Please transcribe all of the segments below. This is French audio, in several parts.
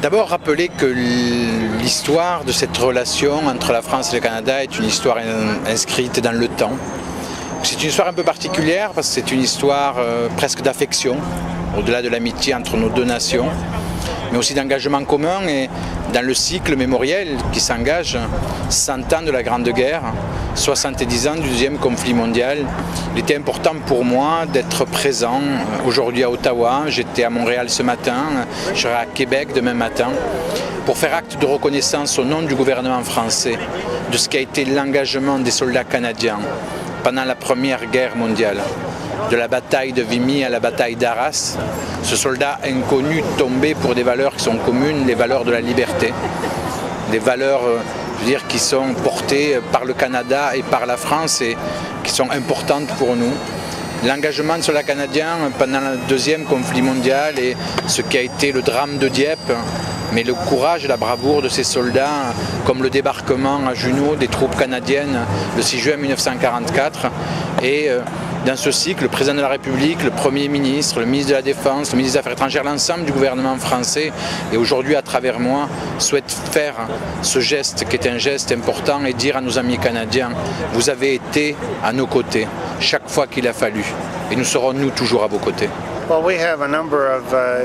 D'abord rappeler que l'histoire de cette relation entre la France et le Canada est une histoire inscrite dans le temps. C'est une histoire un peu particulière parce que c'est une histoire presque d'affection, au-delà de l'amitié entre nos deux nations, mais aussi d'engagement commun et dans le cycle mémoriel qui s'engage 100 ans de la Grande Guerre, 70 ans du deuxième conflit mondial. Il était important pour moi d'être présent aujourd'hui à Ottawa. J'étais à Montréal ce matin, je serai à Québec demain matin pour faire acte de reconnaissance au nom du gouvernement français de ce qu'a été l'engagement des soldats canadiens pendant la Première Guerre mondiale. De la bataille de Vimy à la bataille d'Arras, ce soldat inconnu tombé pour des valeurs qui sont communes, les valeurs de la liberté, des valeurs qui sont portées par le Canada et par la France et qui sont importantes pour nous. L'engagement de soldats canadiens pendant le deuxième conflit mondial et ce qui a été le drame de Dieppe, mais le courage et la bravoure de ces soldats, comme le débarquement à Juno des troupes canadiennes le 6 juin 1944. Et dans ce cycle, le président de la République, le Premier ministre, le ministre de la Défense, le ministre des Affaires étrangères, l'ensemble du gouvernement français, et aujourd'hui à travers moi, souhaitent faire ce geste qui est un geste important et dire à nos amis canadiens, vous avez été à nos côtés chaque fois qu'il a fallu, et nous serons nous toujours à vos côtés. Well, we have a number of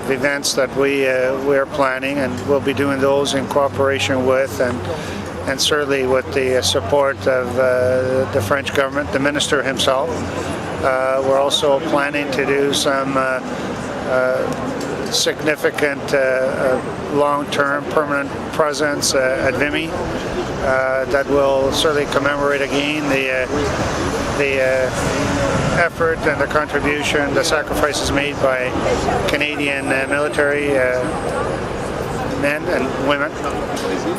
events that we're planning, and we'll be doing those in cooperation with and certainly with the support of the French government, the minister himself. We're also planning to do some significant long-term permanent presence at Vimy that will certainly commemorate again the effort and the contribution, the sacrifices made by Canadian military men and women.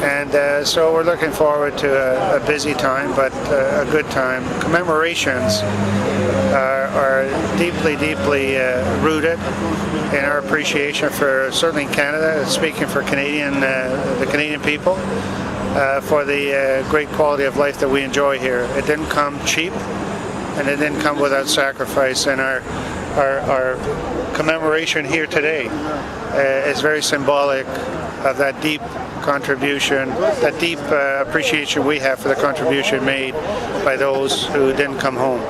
And so we're looking forward to a busy time, but a good time. Commemorations are deeply rooted in our appreciation for, certainly Canada, speaking for the Canadian people, for the great quality of life that we enjoy here. It didn't come cheap, and it didn't come without sacrifice, and our commemoration here today is very symbolic of that deep contribution, that deep appreciation we have for the contribution made by those who didn't come home.